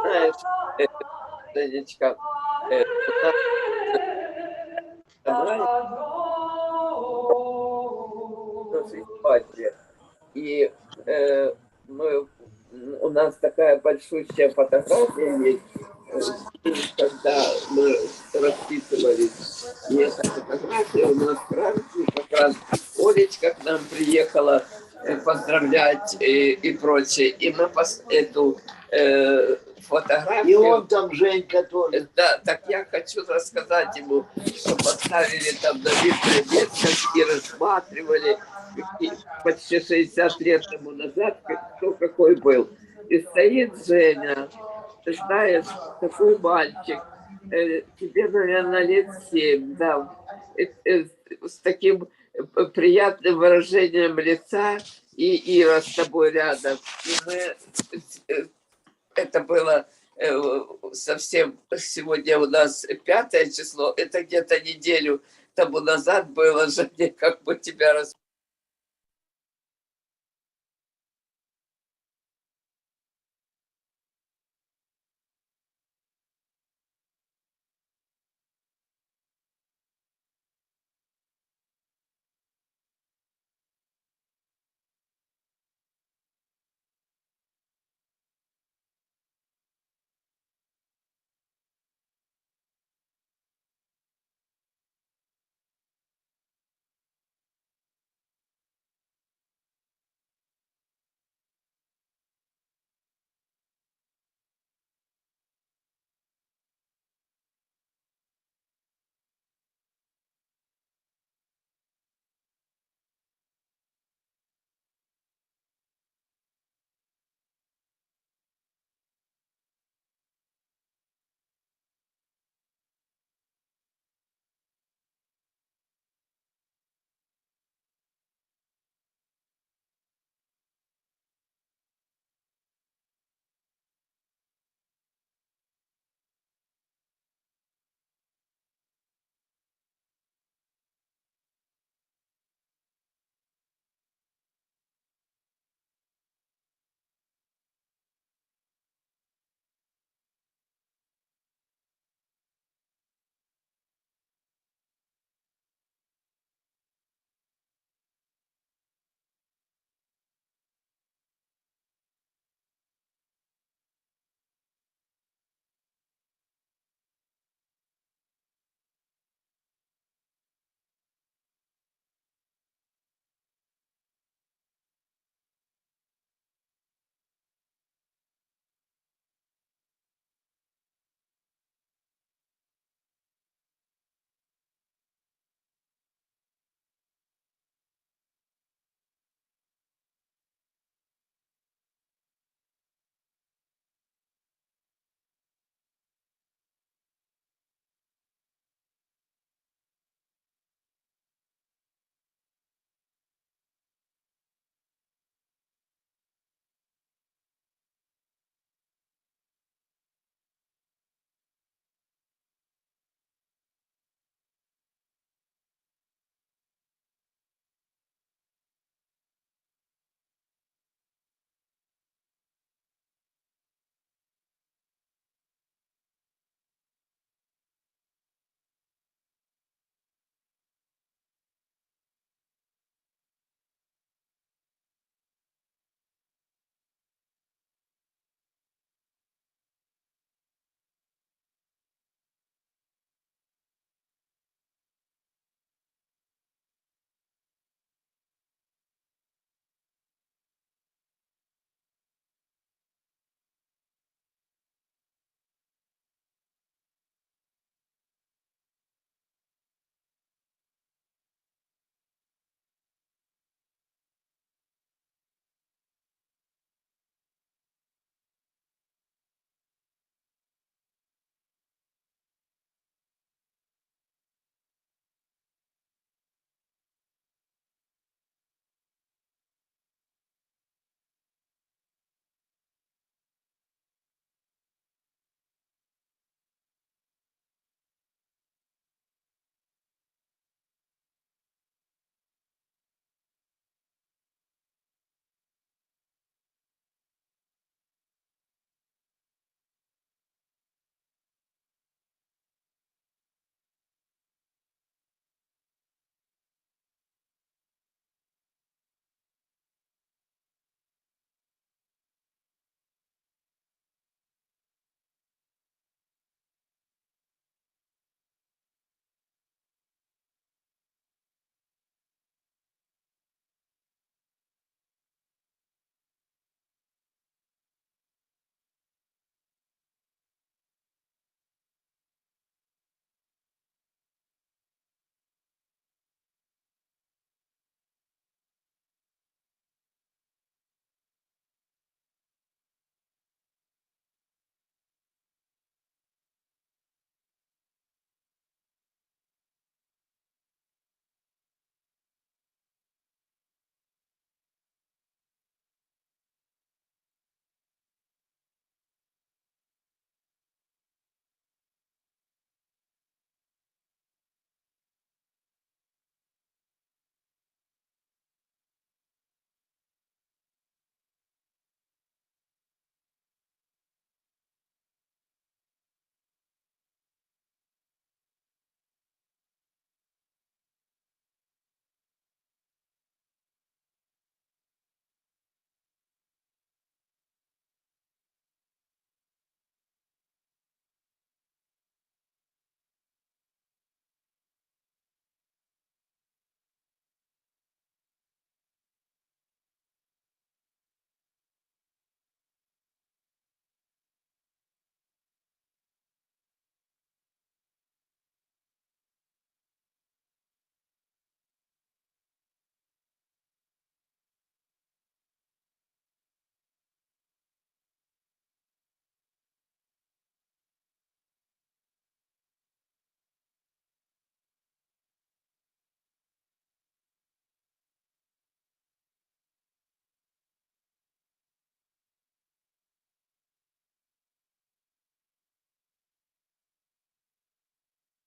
Знаешь, Женечка, у нас собрание ситуация. И у нас такая большущая фотография есть, когда мы расписывались. И эта фотография у нас в Франции, как раз Олечка к нам приехала поздравлять и прочее. И мы эту фотографию... И он там, Женька, тоже. Да, так я хочу рассказать ему, что поставили там на видео и рассматривали почти 60 лет тому назад, кто какой был. И стоит Женя, ты знаешь, такой мальчик, тебе, наверное, лет 7, да, с таким приятным выражением лица, и Ира с тобой рядом. И мы, это было совсем, сегодня у нас 5 число, это где-то неделю тому назад было, Женя, как бы тебя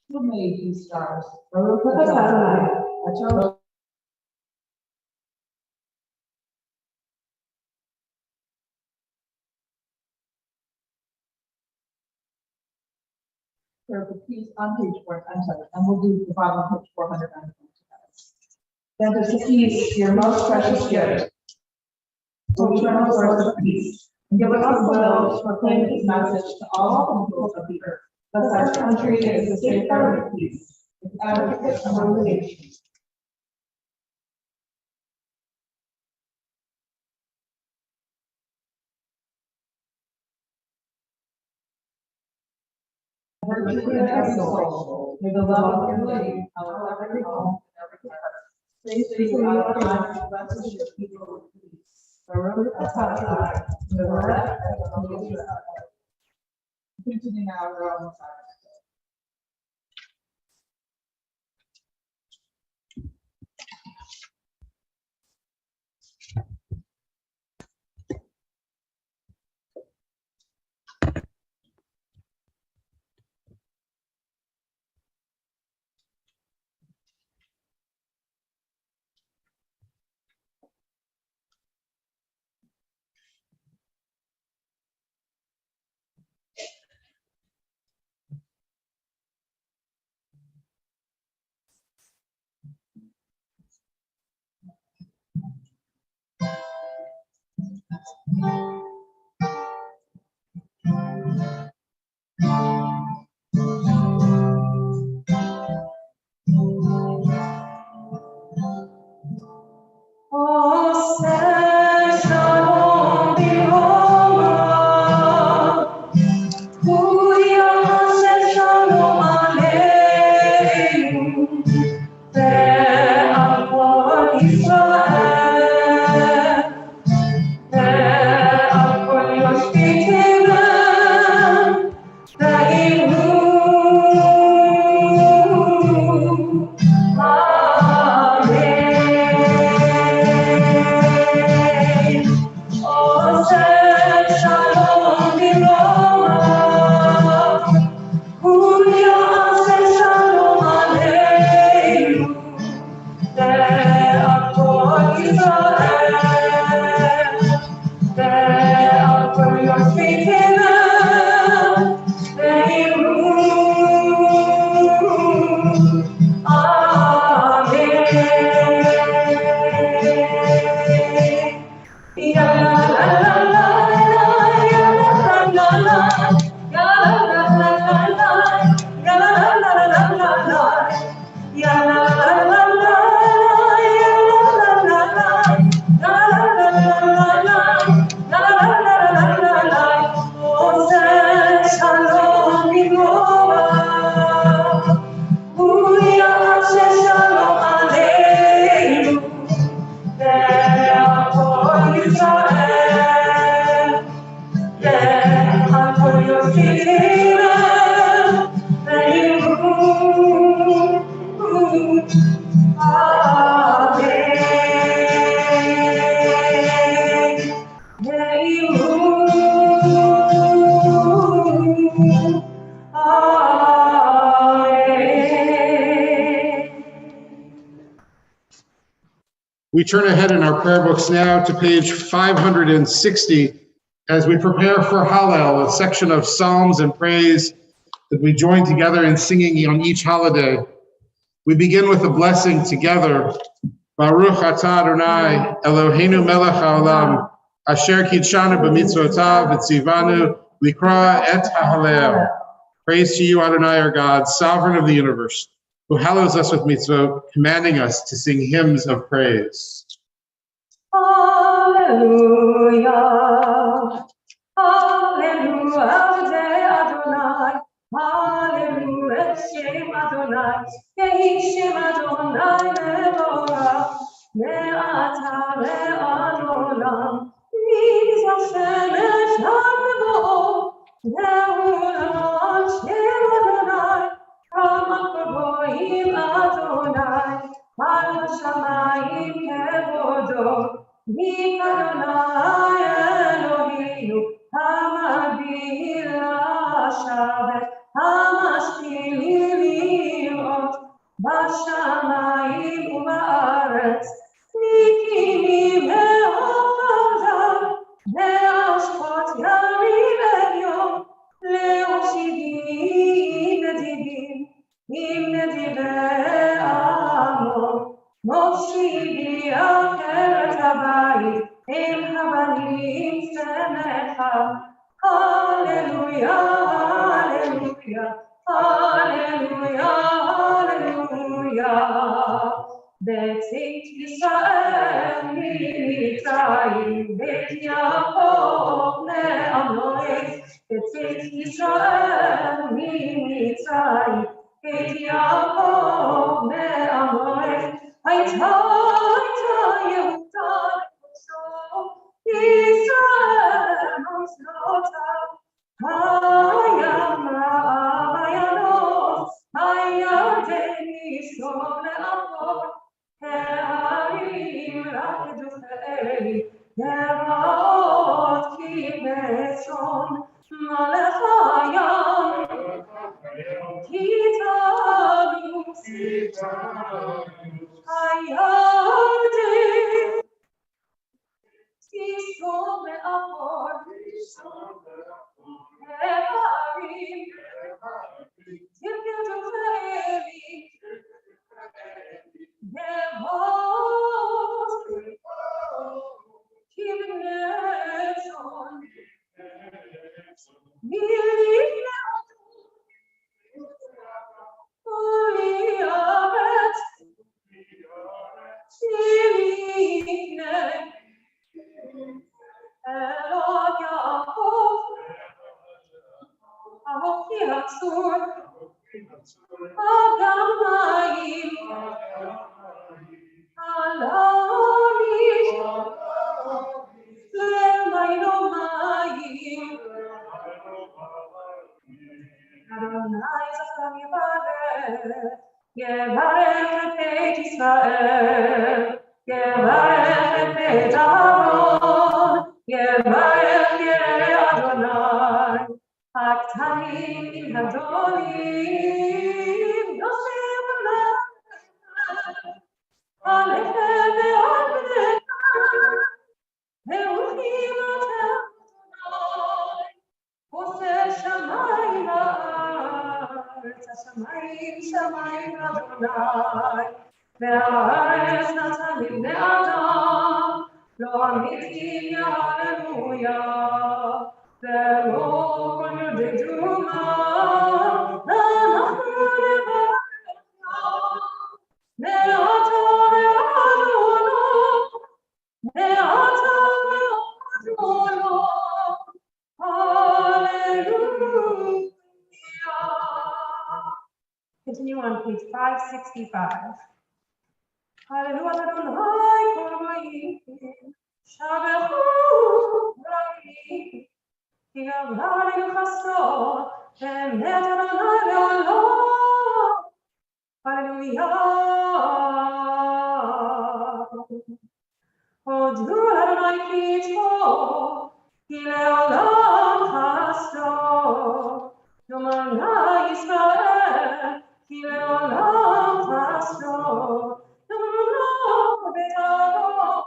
Who made these stars? Baruch atah Adonai. Prayer for peace on page 400, and we'll do the bottom of page 490 together. Then there's the peace, your most precious gift, eternal source of peace, and give us the will to proclaim His message to all peoples of the earth. Thus our country is the safeguard of peace, its advocate among the nations. Virtue in every soul, may the love of unity power every home and every heart. Praise be to Adonai, blessed your people of peace. Baruch atah Adonai, Mevorech Adonai Yisrael. Continuing our own side. We turn ahead in our prayer books now to page 560 as we prepare for Hallel, a section of psalms and praise that we join together in singing on each holiday. We begin with a blessing together. Baruch atah Adonai, Eloheinu melech haolam, asher kitshanu b'mitzvotav v'tzivanu likra et ha'halel. Praise to you, Adonai, our God, sovereign of the universe, who hallows us with mitzvot, commanding us to sing hymns of praise. Hallelujah, hallelujah, Adonai, hallelujah, Shem Adonai, Yehi Shem Adonai Mevorach, Me'ata le'adolam, Miz Hashemesh ha'mevorach, Le'olam Shem Adonai, Ramat Gavoim Adonai, Al Shamayim Kevodo, Adonai Eloheinu, Hamad B'Hila Shabbat, Hamashpili בשמיים ובארץ, נקימים מעופרם, להשקות ימים עליון, להושיבים נדיבים, עם נדיבי עמו, מושיבי עקרת הבית, עם הבנים שמחה. הללויה, הללויה, הללויה, הללויה. בצאת ישראל ממצרים, בית יעקב לעמלק. בצאת ישראל ממצרים, בית יעקב לעמלק. הייתה יהודה קדושו, ישראל מוסדותיו. היה מעיינות, הירדן יסתום לעבור, ההרים רקדו כאלי, גבעות כבצאן, מלך הים, כי תנוס, הירדן יסתום לעבור, ההרים רקדו כאלי, גבעות כבצאן, מילים ולארץ, שיפנה אלוק יעקב, אהובתי הצור, אגם מים, עלני, למינו מים. אדוני זכר יברך, יברך את בית ישראל, יברך את בית אהרון, יברך ירא אדוני, הקטנים הגדולים, יושב עליהם, הלכם ועבדכם, והולכים אתם אדוני, עושה שמיים לארץ, השמיים שמיים אדוני, והארץ נתן לבני אדם, לא אמיתי הללויה, ולא כל יודעו מה, ואנחנו נברך מעתה ועד עולם, מעתה ועד עולם. Hallelujah. Continue on page 565. Hallelujah, Adonai, kol goyim, shabechu goyim, ki gavlanu chasto, emet Adonai le'olam. Hallelujah. Hodu Adonai ki tov, ki le'olam chasto. Yomana Yisrael, ki le'olam chasto. Yomana bet Adon,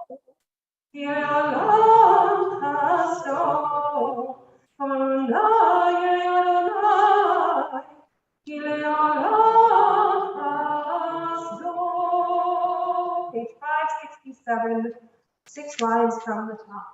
ki le'olam chasto. Yomana Adonai, ki le'olam chasto. Page 567, 6 lines from the top.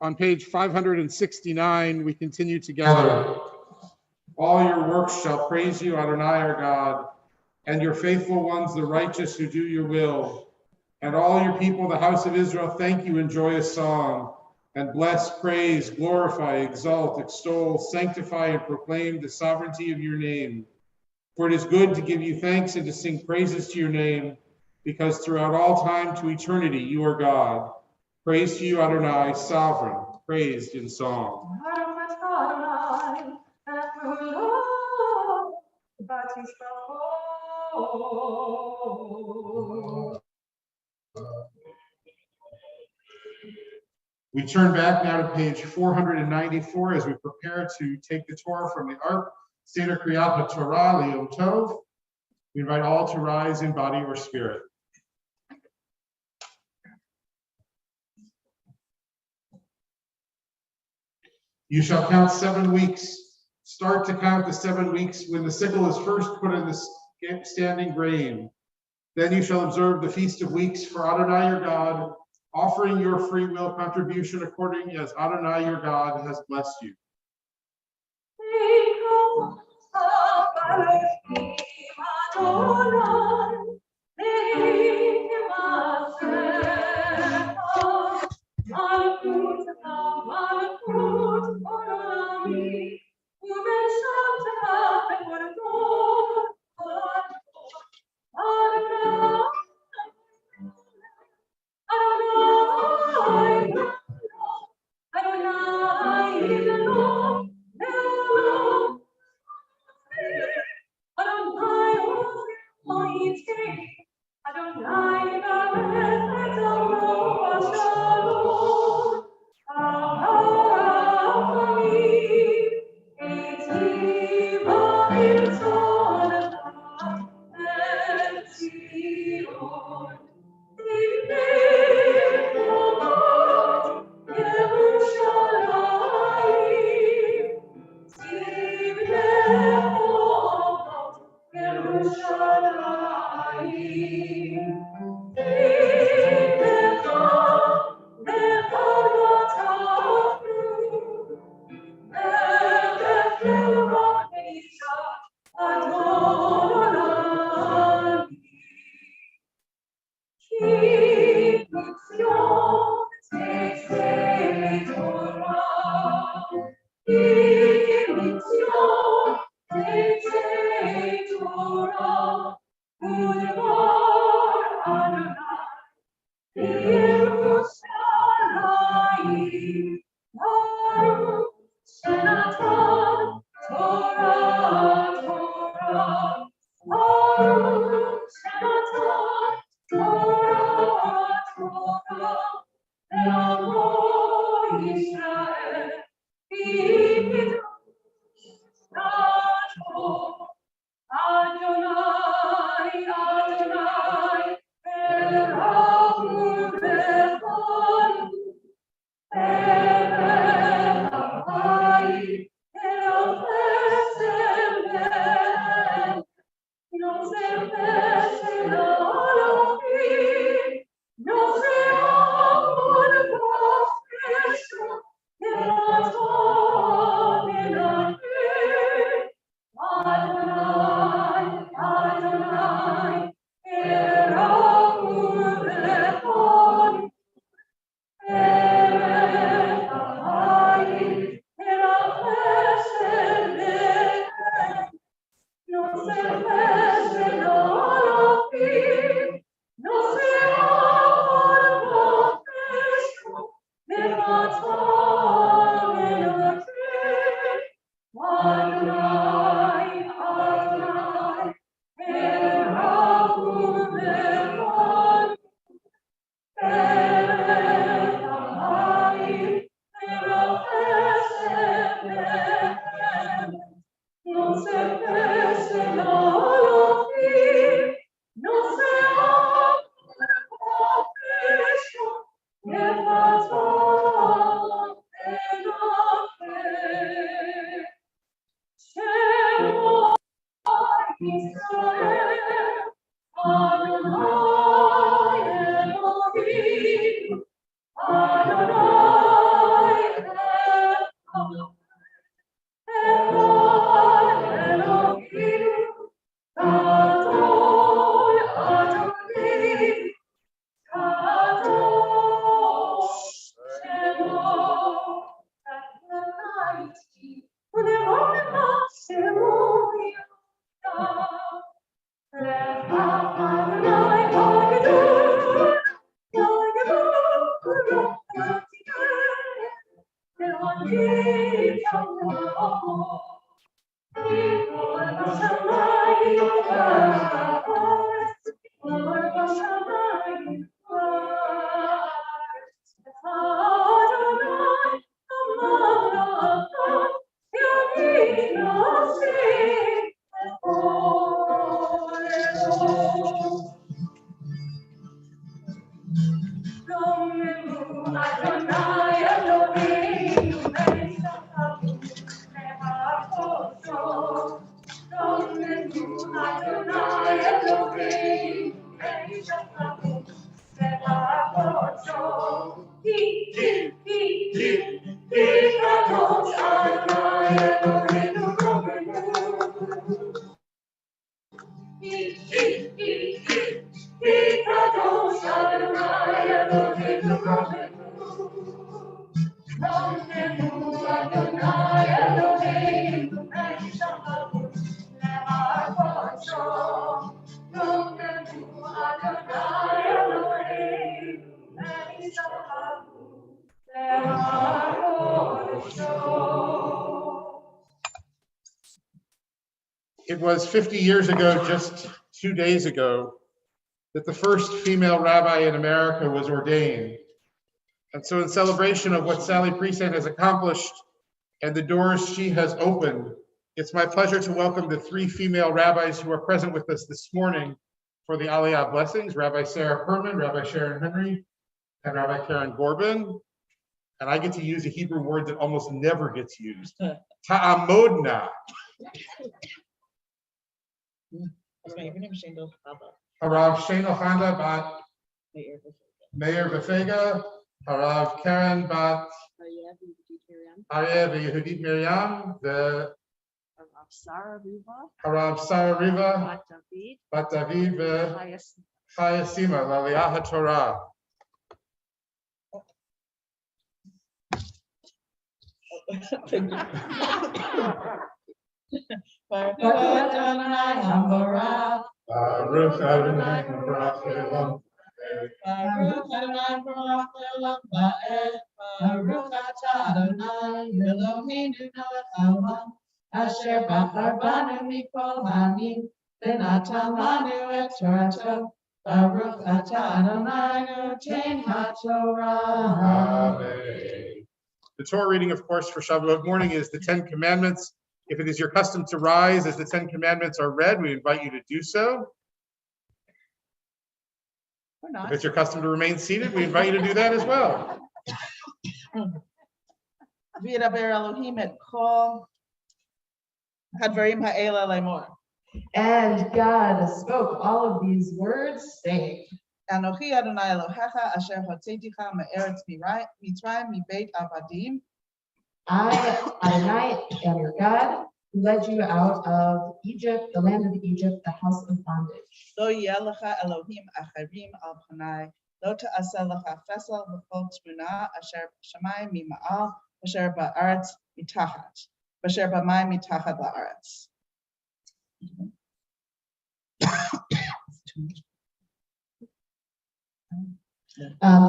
On page 569, we continue together. All your works shall praise you, Adonai our God, and your faithful ones, the righteous who do your will. And all your people, the house of Israel, thank you in joyous song, and bless, praise, glorify, exalt, extol, sanctify, and proclaim the sovereignty of your name. For it is good to give you thanks and to sing praises to your name, because throughout all time to eternity you are God. Praise to you, Adonai, sovereign, praised in song. We turn back now to page 494 as we prepare to take the Torah from the Ark, Seder Kriyat HaTorah, Liyom Tov. We invite all to rise in body or spirit. You shall count 7 weeks. Start to count the 7 weeks when the sickle is first put in the standing grain. Then you shall observe the Feast of Weeks for Adonai your God, offering your free will contribution according as Adonai your God has blessed you. It was 50 years ago, just 2 days ago, that the first female rabbi in America was ordained. And so in celebration of what Sally Priesand has accomplished and the doors she has opened, it's my pleasure to welcome the 3 female rabbis who are present with us this morning for the Aliyah blessings, Rabbi Sarah Herman, Rabbi Sharon Henry, and Rabbi Karen Gorbin. And I get to use a Hebrew word that almost never gets used, ta'amodna. Harav Sheno Chanda bat Meir Vefega, Harav Karen bat Aryeh Yehudit Miriam, the Harav Sarah Riva bat David Chayasima Laliah Torah. Baruch Adonai Hamorah. Baruch Adonai Baruch Elam. Baruch Adonai Baruch Elam Ba'ed. Baruch Atah Adonai Eloheinu melech haolam. Asher bachar banu mikol ha'amim. V'natan lanu et Torato. Baruch Atah Adonai noten haTorah. Amen. The Torah reading, of course, for Shavuot morning is the 10 Commandments. If it is your custom to rise as the 10 Commandments are read, we invite you to do so. Or not. If it's your custom to remain seated, we invite you to do that as well. V'yidaber Elohim et kol hadvarim ha'ela lemor. And God spoke all of these words, saying, Anochi Adonai Elohecha asher hotzeiticha me'eretz Mitzrayim mibeit avadim. I, Adonai, am your God, who led you out of Egypt, the land of Egypt, the house of bondage. Lo yeh lecha Elohim acharim al panai. Lo ta'aseh lecha fesel v'chol tmuna asher b'shamayim mima'al asher ba'aretz mitachat. Asher b'mayim mitachat la'aretz.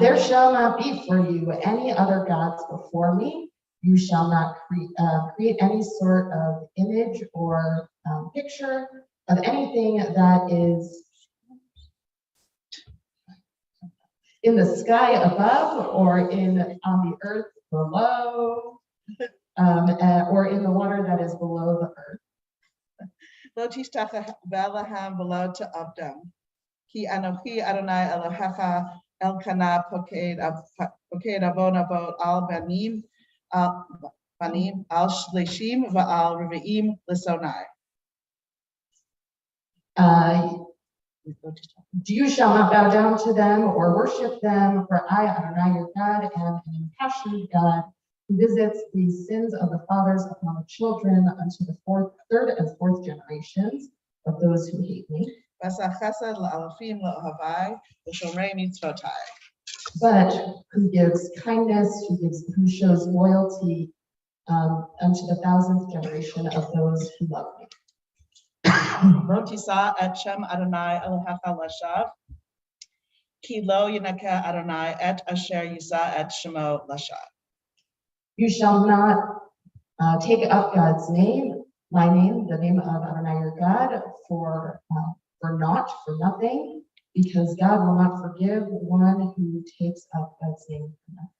There shall not be for you any other gods before me. You shall not create any sort of image or picture of anything that is in the sky above or on the earth below or in the water that is below the earth. Lo tishtach b'alaham v'lo ta'avdam. Ki anochi Adonai Elohecha Elkanah poked avon avot al banim al shleshim va'al reveim lisonai. You shall not bow down to them or worship them, for I, Adonai, your God, am an impassioned God who visits the sins of the fathers upon the children unto the third and fourth generations of those who hate me. But who gives kindness, who shows loyalty unto the 1000th generation of those who love me. Lo tisa et shem Adonai Elohecha lashav, ki lo yinakeh Adonai et asher yisa et shemo lashav. You shall not take up God's name, my name, the name of Adonai your God, for nothing, because God will not forgive one who takes up God's name for nothing.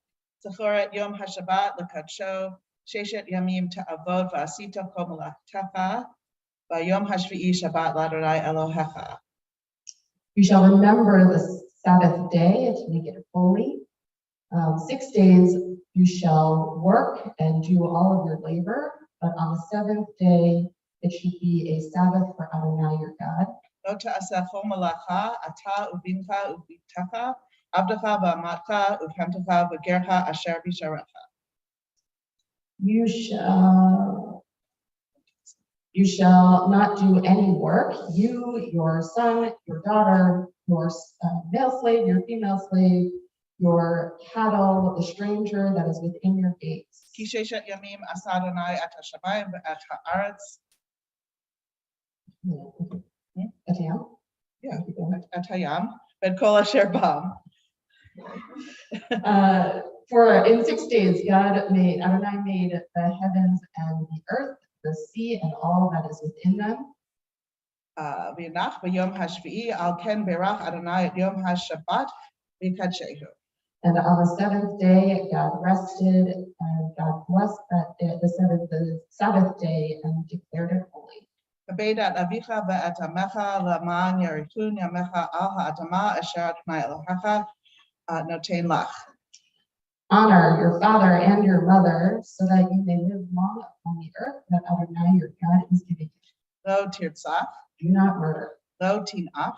Zechoret yom hashabat lekadsho, sheshet yamim ta'avod v'asita kol malachtecha, v'yom hashvi'i shabbat l'Adonai Elohecha. You shall remember the Sabbath day to make it holy. 6 days you shall work and do all of your labor, but on the 7th day it should be a Sabbath for Adonai your God. Lo ta'aseh chol malacha ata ubincha ubitecha avdecha v'amatcha uvhemtecha v'gercha asher b'sharecha. You shall not do any work, you, your son, your daughter, your male slave, your female slave, your cattle, the stranger that is within your gates. Ki sheshet yamim asa Adonai et hashamayim ve'et ha'aretz. Atam? Yeah, et hayam ve'et kol asher bam. For in 6 days, Adonai made the heavens and the earth, the sea, and all that is within them. V'nach b'yom hashvi'i al ken berach Adonai et yom hashabat v'kadshehu. And on the 7th day, God rested, and God blessed the Sabbath day and declared it holy. Kaved et avicha ve'et amecha l'man yarithun yamecha al ha'adama asher Adonai Elohecha noten lach. Honor your father and your mother, so that you may live long upon the earth that Adonai your God is giving you. Lo tirtzach, Do not murder. lo tin'af,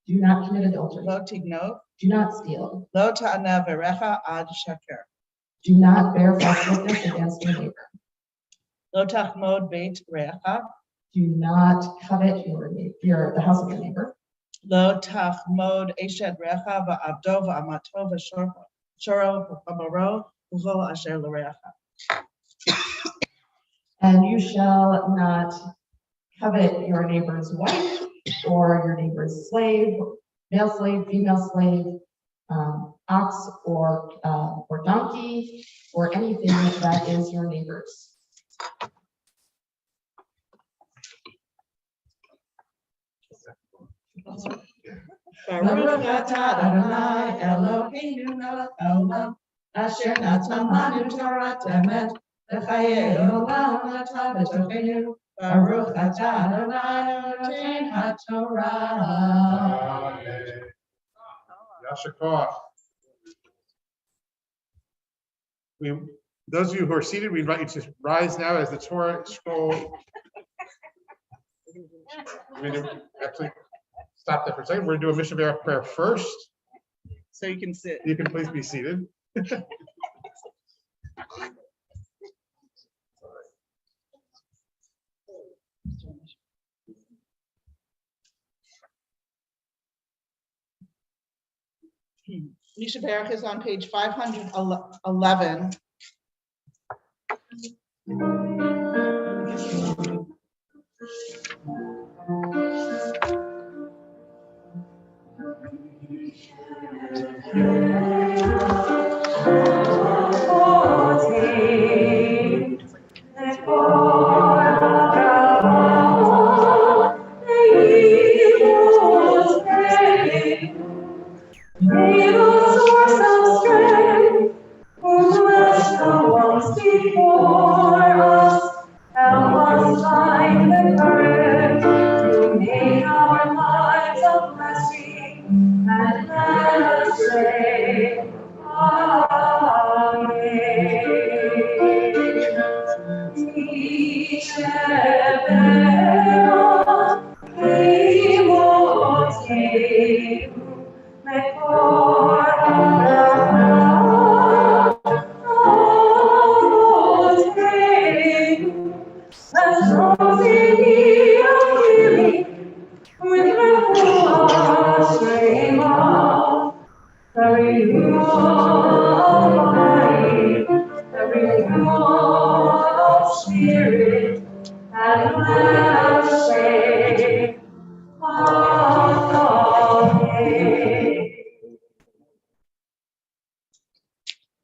Do not commit adultery. Lo tignov. Do not steal. Lo ta'ana verecha ad shaker. Do not bear false witness against your neighbor. Lo tachmod beit recha. Do not covet the house of your neighbor. Lo tachmod eshed recha va'avdo va'amato v'shoro v'amaro v'chol asher l'recha. And you shall not covet your neighbor's wife or your neighbor's slave, male slave, female slave, ox or donkey, or anything that is your neighbor's. Baruch atah Adonai Eloheinu melech haolam, asher natan lanu Torah emet, v'chayei olam atah b'tocheinu. Baruch atah Adonai noten haTorah. Yashar. Those of you who are seated, we invite you to rise now as the Torah scroll. I'm going to actually stop there for a second. We're going to do a mission prayer first. So you can sit. You can please be seated. Misha Baruch is on page 511.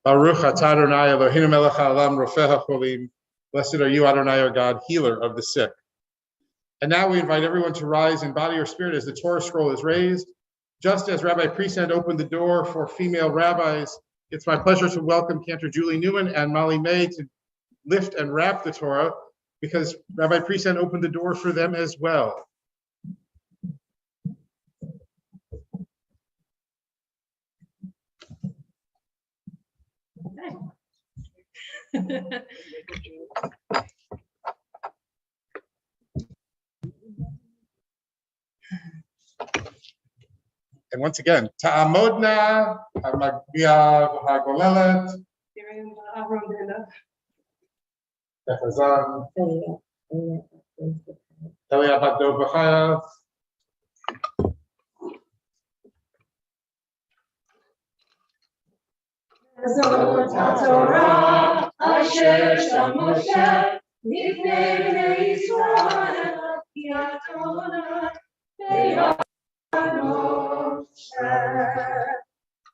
Baruch atah Adonai Eloheinu melech haolam rofeh hacholim. Blessed are you, Adonai, our God, healer of the sick. And now we invite everyone to rise in body or spirit as the Torah scroll is raised. Just as Rabbi Present opened the door for female rabbis, it's my pleasure to welcome Cantor Julie Newman and Molly May to lift and wrap the Torah, because Rabbi Present opened the door for them as well. And once again, Ta'amodna, Hamagbiya, Hagolelet, Echazan, Elia Bagdo B'chaya. Torah, Asher Shamoshe, Nifnei Bnei Yisrael, Yatona,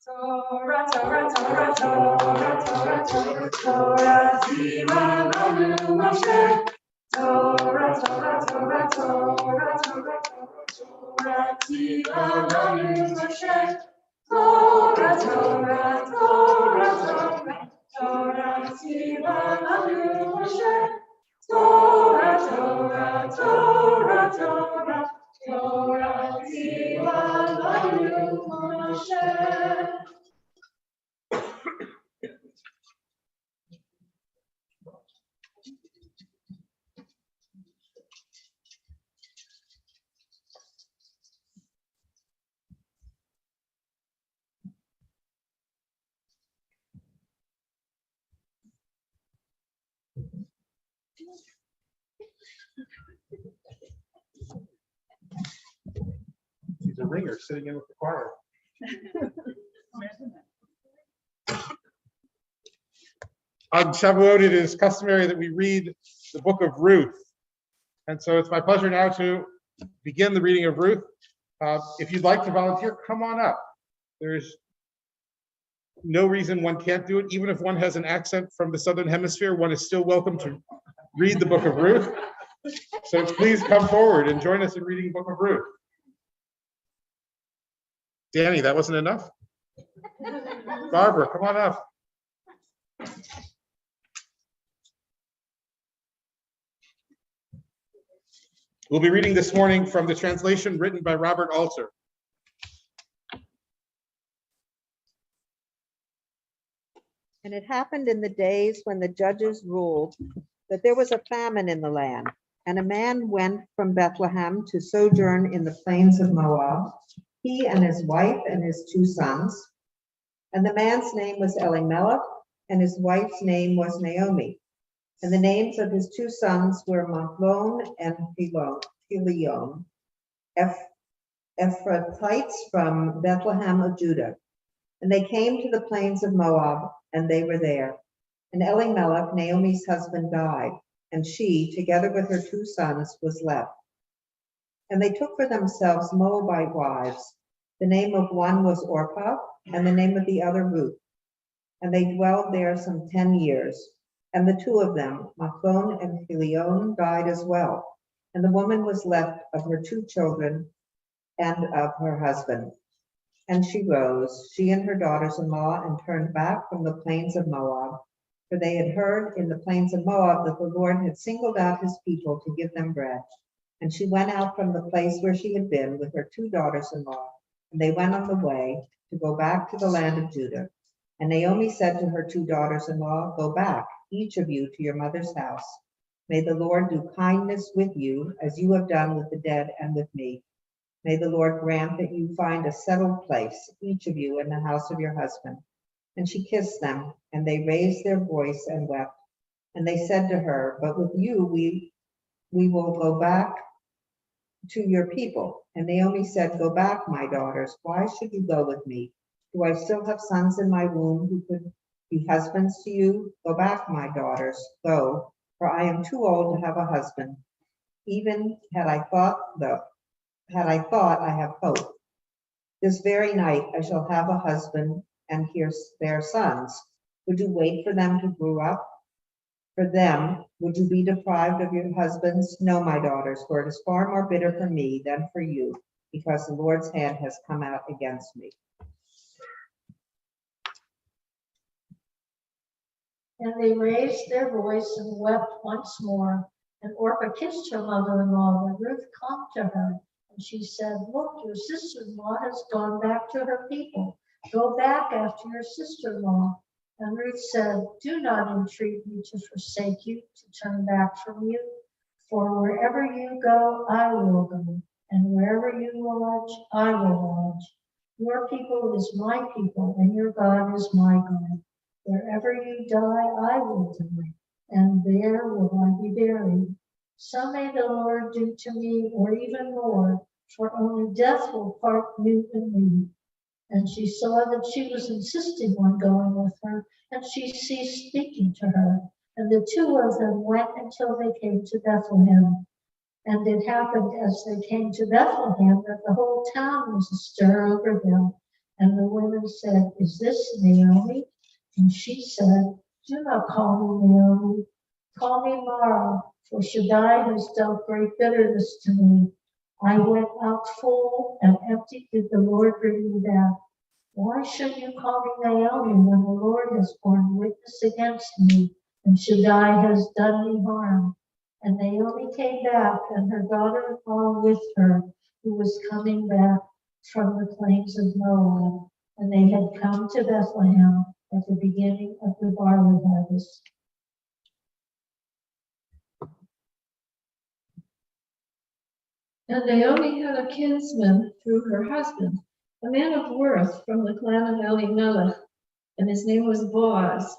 Torah, Torah, Torah, Torah, Torah, Torah, Torah, Torah, Tzivah Lanu Moshe. Torah, Torah, Torah, Torah, Torah, Torah, Tzivah Lanu Moshe. Torah, Torah, Torah, Torah, Torah, Tzivah Lanu Moshe. Torah, Torah, Torah, Torah, Torah, Tzivah Lanu Moshe. He's a ringer sitting in with the choir. On Shavuot, it is customary that we read the book of Ruth. And so it's my pleasure now to begin the reading of Ruth. If you'd like to volunteer, come on up. There's no reason one can't do it. Even if one has an accent from the Southern Hemisphere, one is still welcome to read the book of Ruth. So please come forward and join us in reading the book of Ruth. Danny, that wasn't enough? Barbara, come on up. We'll be reading this morning from the translation written by Robert Alter. And it happened in the days when the judges ruled that there was a famine in the land, and a man went from Bethlehem to sojourn in the plains of Moab, he and his wife and his 2 sons. And the man's name was Elimelech, and his wife's name was Naomi. And the names of his 2 sons were Mahlon and Chilion, Ephrathites from Bethlehem of Judah. And they came to the plains of Moab, and they were there. And Elimelech, Naomi's husband, died, and she, together with her 2 sons, was left. And they took for themselves Moabite wives. The name of one was Orpah, and the name of the other Ruth. And they dwelled there some 10 years. And the 2 of them, Mahlon and Chilion, died as well. And the woman was left of her 2 children and of her husband. And she rose, she and her daughters-in-law, and turned back from the plains of Moab. For they had heard in the plains of Moab that the Lord had singled out his people to give them bread. And she went out from the place where she had been with her 2 daughters-in-law. And they went on the way to go back to the land of Judah. And Naomi said to her 2 daughters-in-law, "Go back, each of you, to your mother's house. May the Lord do kindness with you, as you have done with the dead and with me. May the Lord grant that you find a settled place, each of you, in the house of your husband." And she kissed them, and they raised their voice and wept. And they said to her, "But with you we will go back to your people." And Naomi said, "Go back, my daughters. Why should you go with me? Do I still have sons in my womb who could be husbands to you? Go back, my daughters, go, for I am too old to have a husband. Even had I thought I have hope. This very night I shall have a husband and here's their sons. Would you wait for them to grow up? For them, would you be deprived of your husbands? No, my daughters, for it is far more bitter for me than for you, because the Lord's hand has come out against me." And they raised their voice and wept once more. And Orpah kissed her mother-in-law, and Ruth clung to her. And she said, "Look, your sister-in-law has gone back to her people. Go back after your sister-in-law." And Ruth said, "Do not entreat me to forsake you, to turn back from you. For wherever you go, I will go. And wherever you lodge, I will lodge. Your people is my people, and your God is my God. Wherever you die, I will die, and there will I be buried. So may the Lord do to me, or even more, for only death will part you and me." And she saw that she was insisting on going with her, and she ceased speaking to her. And the 2 of them went until they came to Bethlehem. And it happened as they came to Bethlehem that the whole town was astir over them. And the women said, "Is this Naomi?" And she said, "Do not call me Naomi, call me Mara, for Shaddai has dealt great bitterness to me. I went out full, and empty did the Lord bring me back. Why should you call me Naomi when the Lord has borne witness against me, and Shaddai has done me harm?" And Naomi came back, and her daughter-in-law with her, who was coming back from the plains of Moab. And they had come to Bethlehem at the beginning of the barley harvest. And Naomi had a kinsman through her husband, a man of worth from the clan of Elimelech, and his name was Boaz.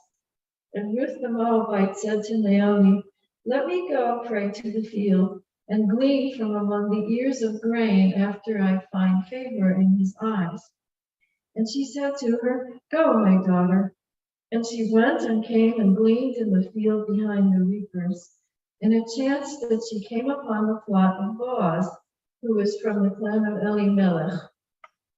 And Ruth the Moabite said to Naomi, let me go, pray, to the field and glean from among the ears of grain after I find favor in his eyes. And she said to her, go, my daughter. And she went and came and gleaned in the field behind the reapers. And it chanced that she came upon the plot of Boaz, who was from the clan of Elimelech.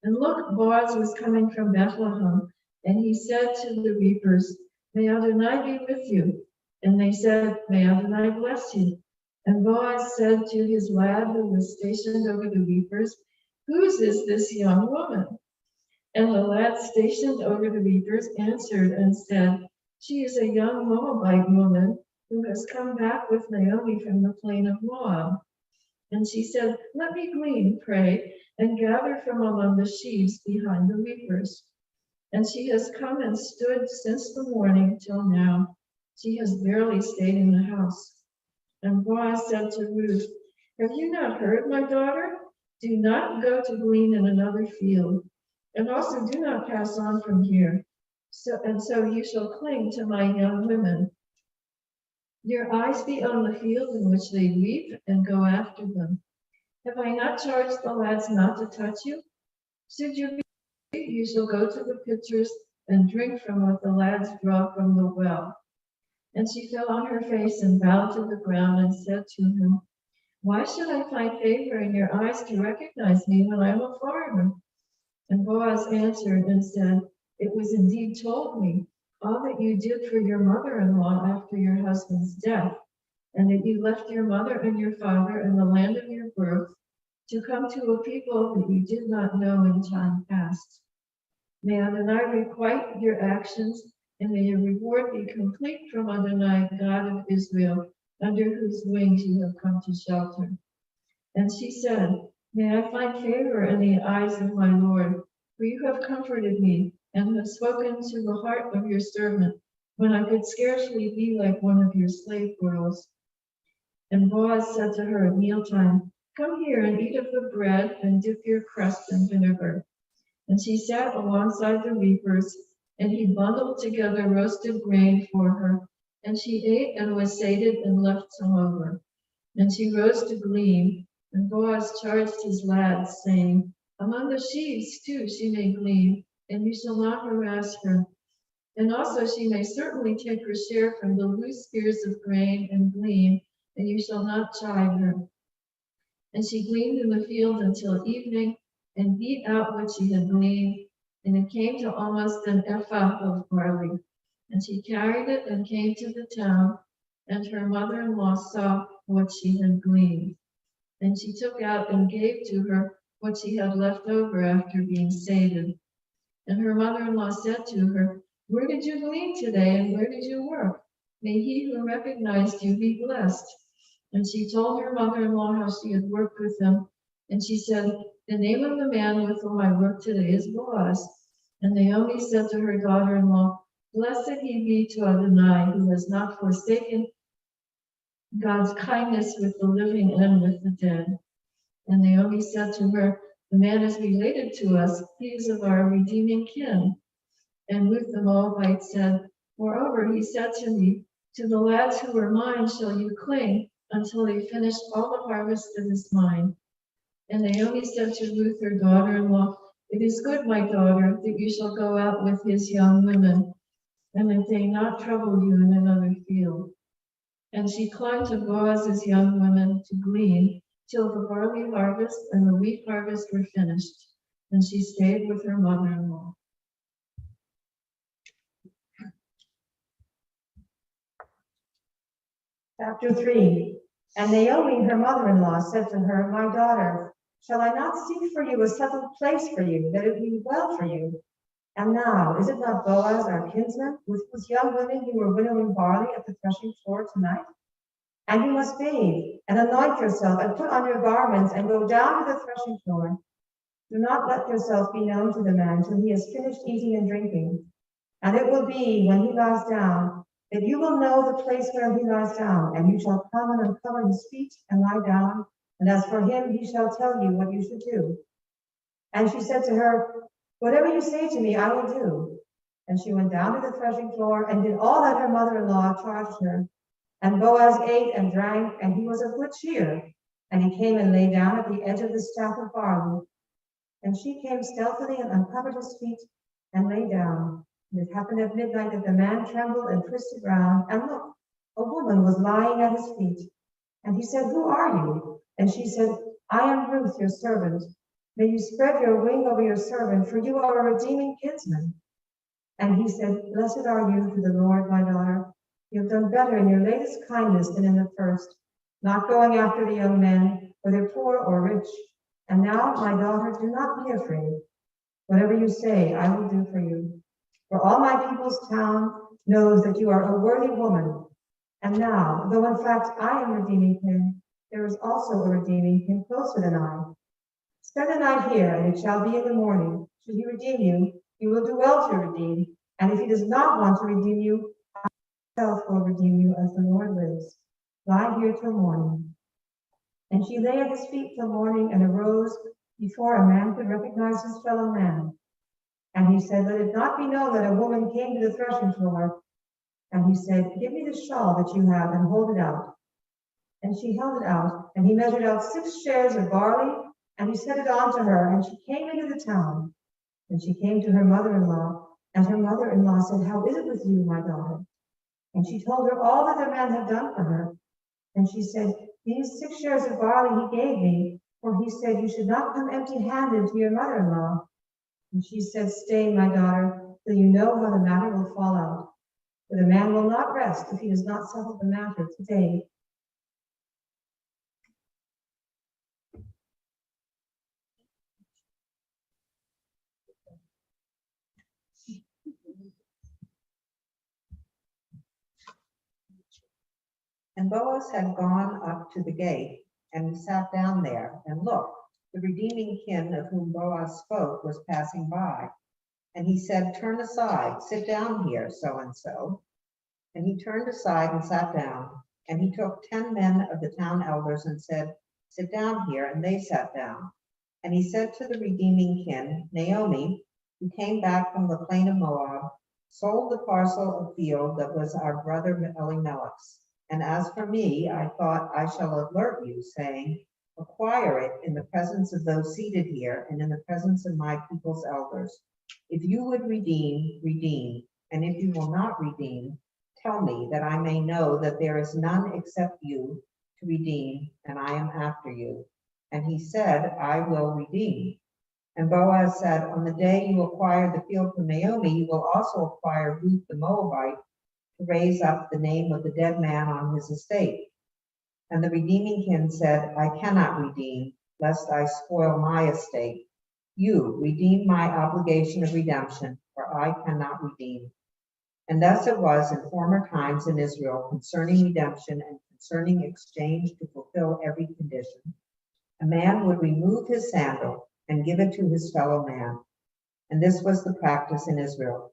And look, Boaz was coming from Bethlehem, and he said to the reapers, may Adonai be with you. And they said, may Adonai bless you. And Boaz said to his lad who was stationed over the reapers, whose is this young woman? And the lad stationed over the reapers answered and said, she is a young Moabite woman who has come back with Naomi from the plain of Moab. And she said, let me glean, pray, and gather from among the sheaves behind the reapers. And she has come and stood since the morning till now. She has barely stayed in the house. And Boaz said to Ruth, have you not heard, my daughter? Do not go to glean in another field. And also do not pass on from here. So you shall cling to my young women. Your eyes be on the field in which they reap, and go after them. Have I not charged the lads not to touch you? Should you be, you shall go to the pitchers and drink from what the lads draw from the well. And she fell on her face and bowed to the ground and said to him, why should I find favor in your eyes to recognize me when I am a foreigner? And Boaz answered and said, it was indeed told me, all that you did for your mother-in-law after your husband's death, and that you left your mother and your father and the land of your birth to come to a people that you did not know in time past. May Adonai requite your actions, and may your reward be complete from Adonai, God of Israel, under whose wings you have come to shelter. And she said, may I find favor in the eyes of my Lord, for you have comforted me and have spoken to the heart of your servant when I could scarcely be like one of your slave girls. And Boaz said to her at mealtime, come here and eat of the bread and dip your crust in vinegar. And she sat alongside the reapers, and he bundled together roasted grain for her, and she ate and was sated and left some over. And she rose to glean, and Boaz charged his lads, saying, among the sheaves too she may glean, and you shall not harass her. And also she may certainly take her share from the loose spears of grain and glean, and you shall not chide her. And she gleaned in the field until evening, and beat out what she had gleaned, and it came to almost an ephah of barley. And she carried it and came to the town, and her mother-in-law saw what she had gleaned. And she took out and gave to her what she had left over after being sated. And her mother-in-law said to her, where did you glean today, and where did you work? May he who recognized you be blessed. And she told her mother-in-law how she had worked with him. And she said, the name of the man with whom I worked today is Boaz. And Naomi said to her daughter-in-law, blessed he be to Adonai, who has not forsaken God's kindness with the living and with the dead. And Naomi said to her, the man is related to us, he is of our redeeming kin. And Ruth the Moabite said, moreover, he said to me, to the lads who are mine shall you cling until they finish all the harvest that is mine. And Naomi said to Ruth, her daughter-in-law, it is good, my daughter, that you shall go out with his young women, and that they not trouble you in another field. And she clung to Boaz's young women to glean till the barley harvest and the wheat harvest were finished. And she stayed with her mother-in-law. Chapter 3. And Naomi, her mother-in-law, said to her, my daughter, shall I not seek for you a settled place for you, that it be well for you? And now, is it not Boaz, our kinsman, with whose young women you were winnowing barley at the threshing floor tonight? And you must bathe, and anoint yourself, and put on your garments, and go down to the threshing floor. Do not let yourself be known to the man till he has finished eating and drinking. And it will be, when he lies down, that you will know the place where he lies down, and you shall come and uncover his feet and lie down, and as for him, he shall tell you what you should do. And she said to her, whatever you say to me, I will do. And she went down to the threshing floor and did all that her mother-in-law charged her. And Boaz ate and drank, and he was of good cheer. And he came and lay down at the edge of the staff of barley. And she came stealthily and uncovered his feet and lay down. And it happened at midnight that the man trembled and twisted round, and look, a woman was lying at his feet. And he said, "Who are you?" And she said, "I am Ruth, your servant. May you spread your wing over your servant, for you are a redeeming kinsman." And he said, "Blessed are you to the Lord, my daughter. You have done better in your latest kindness than in the first, not going after the young men, whether poor or rich. And now, my daughter, do not be afraid. Whatever you say, I will do for you. For all my people's town knows that you are a worthy woman. And now, though in fact I am redeeming him, there is also a redeeming him closer than I. Spend the night here, and it shall be in the morning. Should he redeem you, you will do well to redeem. And if he does not want to redeem you, I myself will redeem you as the Lord lives. Lie here till morning." And she lay at his feet till morning and arose before a man could recognize his fellow man. And he said, "Let it not be known that a woman came to the threshing floor." And he said, "Give me the shawl that you have and hold it out." And she held it out, and he measured out 6 shares of barley, and he set it on to her, and she came into the town. And she came to her mother-in-law, and her mother-in-law said, "How is it with you, my daughter?" And she told her all that the man had done for her. And she said, "These 6 shares of barley he gave me, for he said, 'You should not come empty-handed to your mother-in-law.'" And she said, "Stay, my daughter, till you know how the matter will fall out. For the man will not rest if he does not settle the matter today." And Boaz had gone up to the gate, and he sat down there, and look, the redeeming kin of whom Boaz spoke was passing by. And he said, "Turn aside, sit down here, so-and-so." And he turned aside and sat down. And he took 10 men of the town elders and said, "Sit down here," and they sat down. And he said to the redeeming kin, "Naomi, who came back from the plain of Moab, sold the parcel of field that was our brother Elimelech's. And as for me, I thought I shall alert you, saying, acquire it in the presence of those seated here and in the presence of my people's elders. If you would redeem, redeem. And if you will not redeem, tell me, that I may know that there is none except you to redeem, and I am after you." And he said, "I will redeem." And Boaz said, "On the day you acquire the field from Naomi, you will also acquire Ruth the Moabite, to raise up the name of the dead man on his estate." And the redeeming kin said, "I cannot redeem, lest I spoil my estate. You redeem my obligation of redemption, for I cannot redeem." And thus it was in former times in Israel concerning redemption and concerning exchange, to fulfill every condition. A man would remove his sandal and give it to his fellow man. And this was the practice in Israel.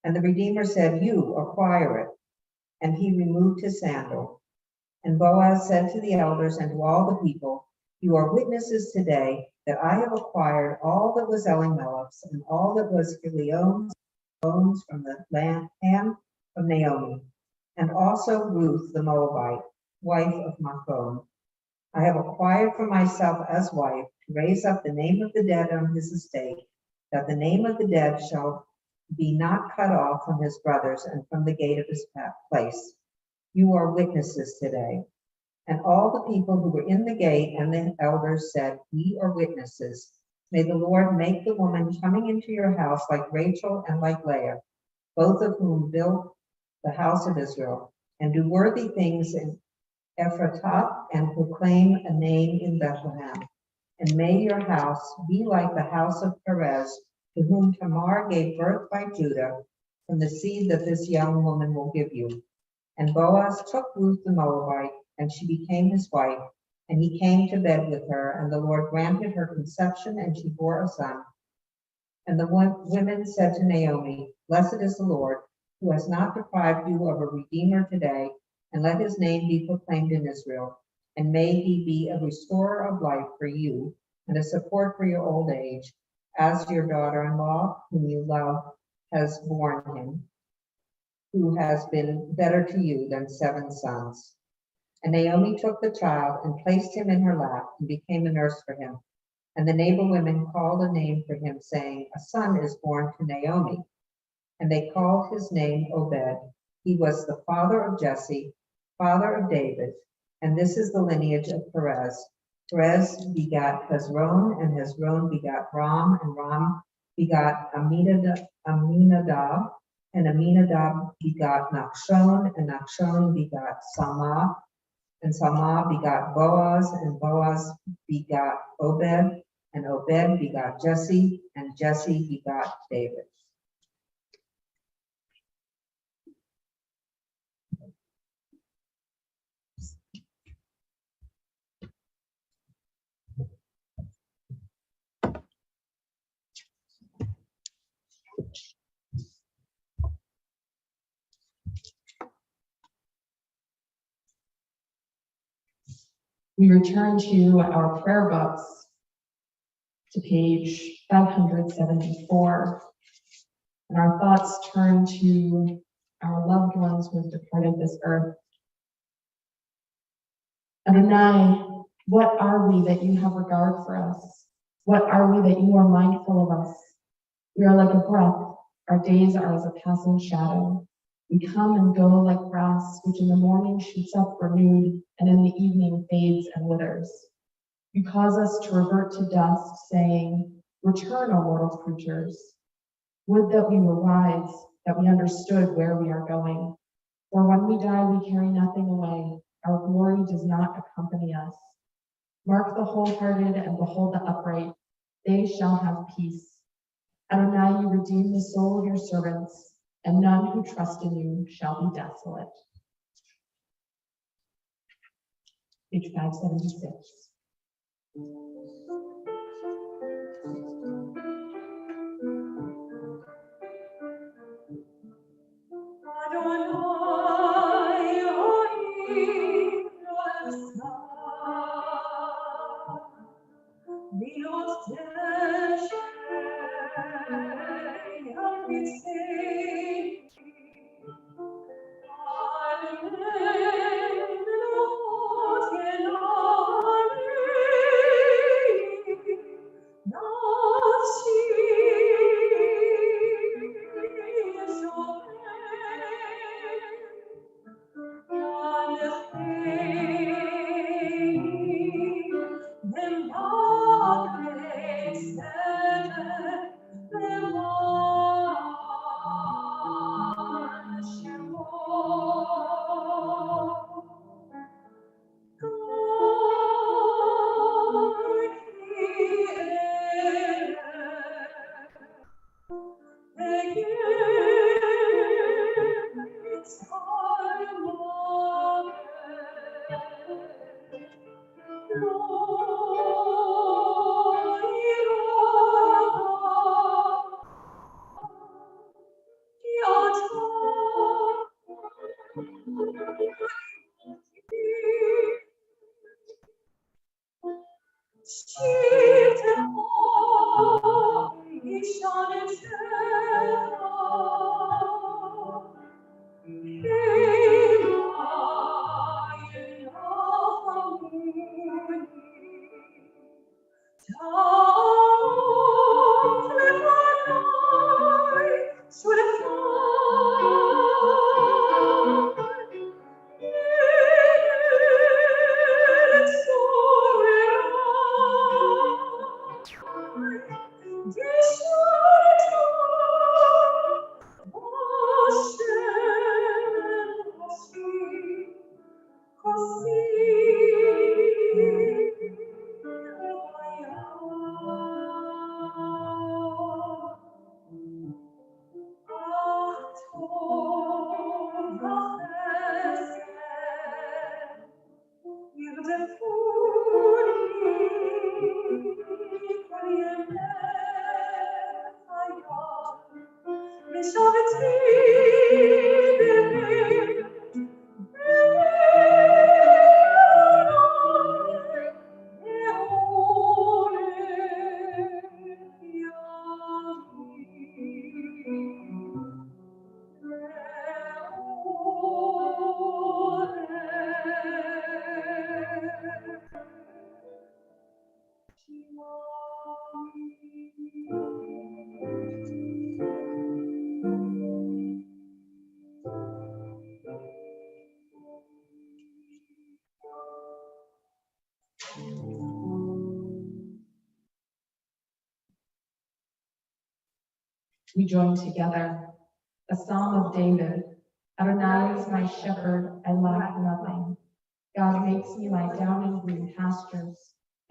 And the Redeemer said, "You acquire it." And he removed his sandal. And Boaz said to the elders and to all the people, "You are witnesses today that I have acquired all that was Elimelech's and all that was Chilion's bones from the hand of Naomi, and also Ruth the Moabite, wife of Machlon. I have acquired for myself as wife to raise up the name of the dead on his estate, that the name of the dead shall be not cut off from his brothers and from the gate of his place. You are witnesses today." And all the people who were in the gate and the elders said, "We are witnesses. May the Lord make the woman coming into your house like Rachel and like Leah, both of whom built the house of Israel, and do worthy things in Ephratah and proclaim a name in Bethlehem. And may your house be like the house of Perez, to whom Tamar gave birth by Judah, from the seed that this young woman will give you." And Boaz took Ruth the Moabite, and she became his wife, and he came to bed with her, and the Lord granted her conception, and she bore a son. And the women said to Naomi, "Blessed is the Lord, who has not deprived you of a redeemer today, and let his name be proclaimed in Israel. And may he be a restorer of life for you, and a support for your old age, as your daughter-in-law, whom you love, has borne him." who has been better to you than 7 sons. And Naomi took the child and placed him in her lap and became a nurse for him. And the neighbor women called a name for him, saying, a son is born to Naomi. And they called his name Obed. He was the father of Jesse, father of David. And this is the lineage of Perez. Perez begat Hezron, and Hezron begat Ram, and Ram begat Aminadab, and Aminadab begat Nachshon, and Nachshon begat Salmah, and Salmah begat Boaz, and Boaz begat Obed, and Obed begat Jesse, and Jesse begat David. We return to our prayer books to page 574, and our thoughts turn to our loved ones who have departed this earth. Adonai, what are we that you have regard for us? What are we that you are mindful of us? We are like a breath. Our days are as a passing shadow. We come and go like grass, which in the morning shoots up renewed, and in the evening fades and withers. You cause us to revert to dust, saying, return, O mortal creatures. Would that we were wise, that we understood where we are going. For when we die, we carry nothing away. Our glory does not accompany us. Mark the wholehearted and behold the upright. They shall have peace. Adonai, you redeem the soul of your servants, and none who trust in you shall be desolate. Page 576. We join together. A psalm of David. Adonai is my shepherd, I lack nothing. God makes me lie down in green pastures.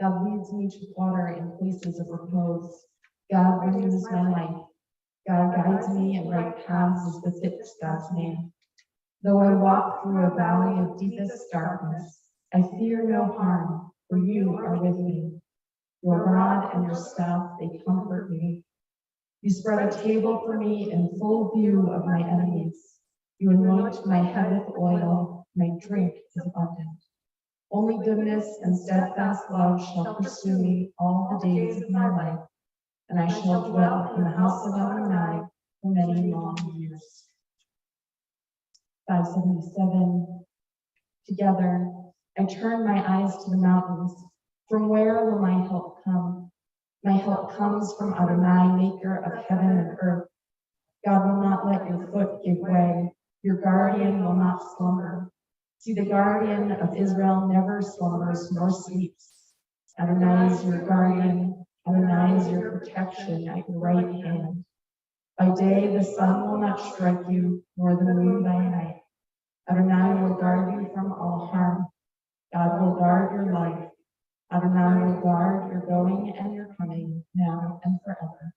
God leads me to water in places of repose. God renews my life. God guides me in right paths as befits God's name. Though I walk through a valley of deepest darkness, I fear no harm, for you are with me. Your rod and your staff, they comfort me. You spread a table for me in full view of my enemies. You anoint my head with oil, my drink is abundant. Only goodness and steadfast love shall pursue me all the days of my life, and I shall dwell in the house of Adonai for many long years. 577. Together, I turn my eyes to the mountains. From where will my help come? My help comes from Adonai, maker of heaven and earth. God will not let your foot give way. Your guardian will not slumber. See, the guardian of Israel never slumbers nor sleeps. Adonai is your guardian. Adonai is your protection at your right hand. By day the sun will not strike you, nor the moon by night. Adonai will guard you from all harm. God will guard your life. Adonai will guard your going and your coming, now and forever.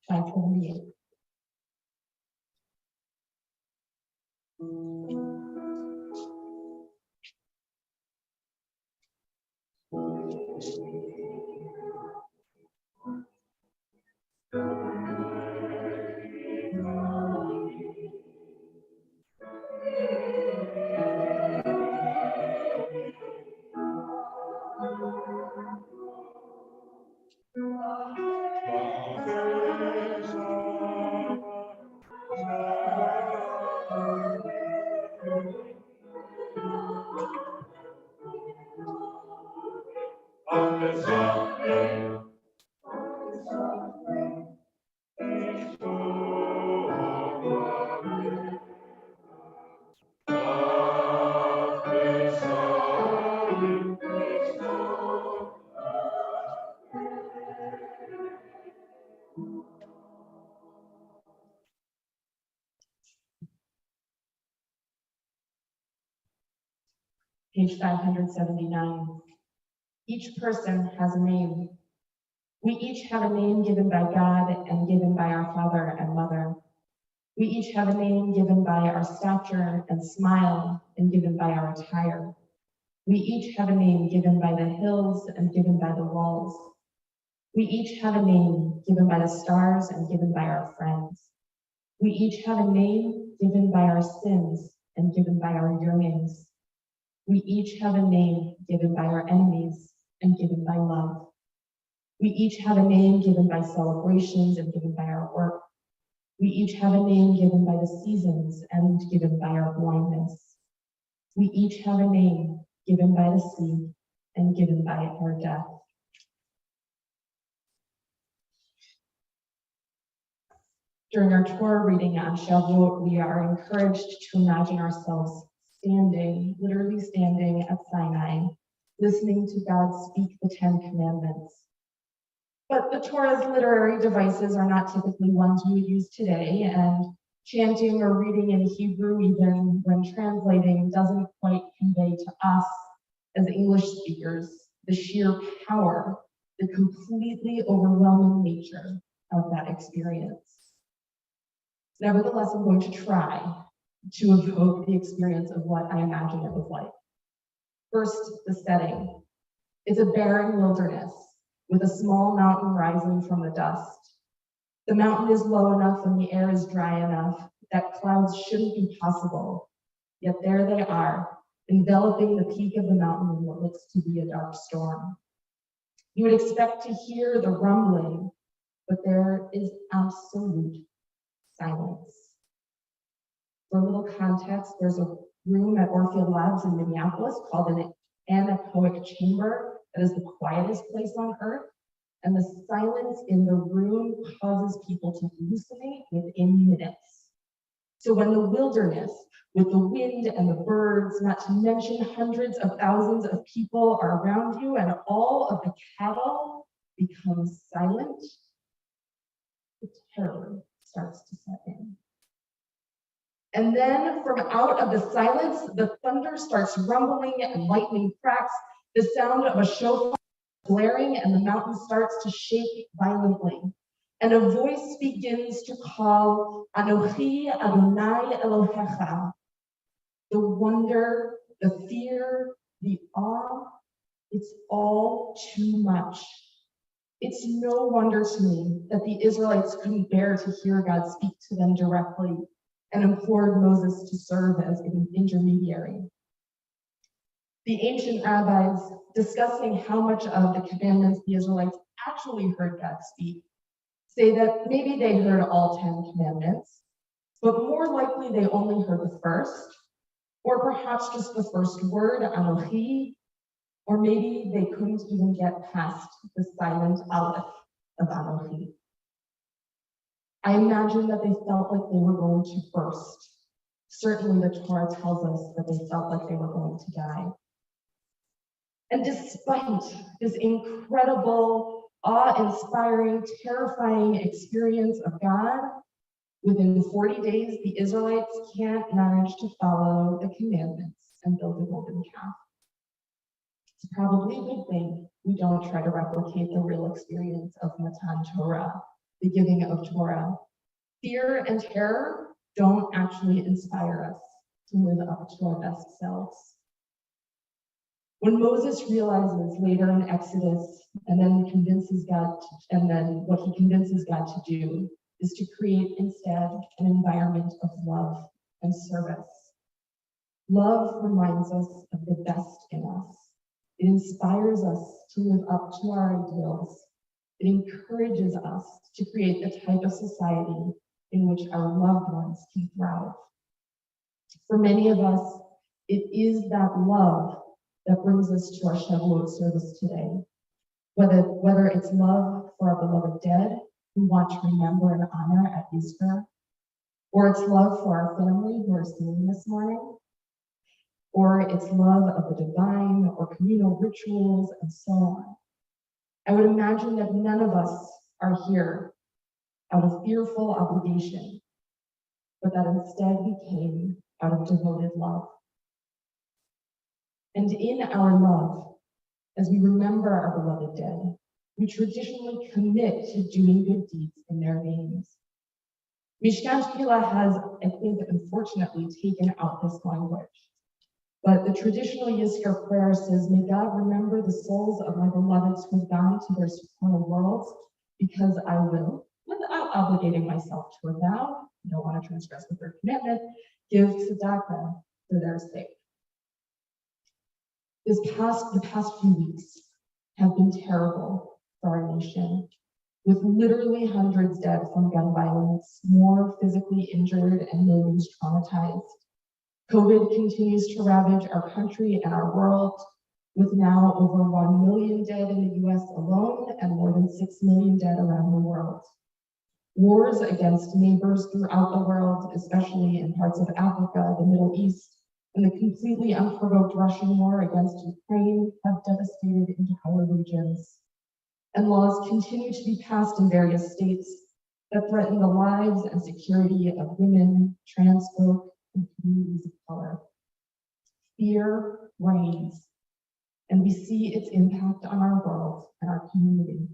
578. Page 579. Each person has a name. We each have a name given by God and given by our father and mother. We each have a name given by our stature and smile and given by our attire. We each have a name given by the hills and given by the walls. We each have a name given by the stars and given by our friends. We each have a name given by our sins and given by our yearnings. We each have a name given by our enemies and given by love. We each have a name given by celebrations and given by our work. We each have a name given by the seasons and given by our blindness. We each have a name given by the sea and given by our death. During our Torah reading on Shavuot, we are encouraged to imagine ourselves standing, literally standing at Sinai, listening to God speak the 10 Commandments. But the Torah's literary devices are not typically ones we would use today, and chanting or reading in Hebrew, even when translating, doesn't quite convey to us as English speakers the sheer power, the completely overwhelming nature of that experience. Nevertheless, I'm going to try to evoke the experience of what I imagine it was like. First, the setting. It's a barren wilderness with a small mountain rising from the dust. The mountain is low enough and the air is dry enough that clouds shouldn't be possible. Yet there they are, enveloping the peak of the mountain in what looks to be a dark storm. You would expect to hear the rumbling, but there is absolute silence. For a little context, there's a room at Orfield Labs in Minneapolis called an anechoic chamber that is the quietest place on earth, and the silence in the room causes people to hallucinate within minutes. So when the wilderness, with the wind and the birds, not to mention hundreds of thousands of people are around you and all of the cattle become silent, the terror starts to set in. And then from out of the silence, the thunder starts rumbling and lightning cracks, the sound of a shofar blaring, and the mountain starts to shake violently. And a voice begins to call, Anochi Adonai Elohecha. The wonder, the fear, the awe, it's all too much. It's no wonder to me that the Israelites couldn't bear to hear God speak to them directly and implored Moses to serve as an intermediary. The ancient rabbis, discussing how much of the commandments the Israelites actually heard God speak, say that maybe they heard all 10 commandments, but more likely they only heard the first, or perhaps just the first word, Anochi, or maybe they couldn't even get past the silent aleph of Anochi. I imagine that they felt like they were going to burst. Certainly the Torah tells us that they felt like they were going to die. And despite this incredible, awe-inspiring, terrifying experience of God, within 40 days, the Israelites can't manage to follow the commandments and build a golden calf. It's probably a good thing we don't try to replicate the real experience of Matan Torah, the giving of Torah. Fear and terror don't actually inspire us to live up to our best selves. When Moses realizes later in Exodus, and then convinces God, and then what he convinces God to do is to create instead an environment of love and service. Love reminds us of the best in us. It inspires us to live up to our ideals. It encourages us to create the type of society in which our loved ones can thrive. For many of us, it is that love that brings us to our Shavuot service today. Whether it's love for our beloved dead, who want to remember and honor at Yizkor, or it's love for our family who are singing this morning, or it's love of the divine or communal rituals and so on. I would imagine that none of us are here out of fearful obligation, but that instead we came out of devoted love. And in our love, as we remember our beloved dead, we traditionally commit to doing good deeds in their names. Mishkan Tefillah has, I think, unfortunately taken out this language. But the traditional Yizkor prayer says, may God remember the souls of my beloveds who have gone to their supernal worlds, because I will, without obligating myself to a vow, I don't want to transgress the third commandment, give tzedakah for their sake. The past few weeks have been terrible for our nation, with literally hundreds dead from gun violence, more physically injured and millions traumatized. COVID continues to ravage our country and our world, with now over 1 million dead in the US alone and more than 6 million dead around the world. Wars against neighbors throughout the world, especially in parts of Africa, the Middle East, and the completely unprovoked Russian war against Ukraine have devastated entire regions. And laws continue to be passed in various states that threaten the lives and security of women, trans folk, and communities of color. Fear reigns, and we see its impact on our world and our community.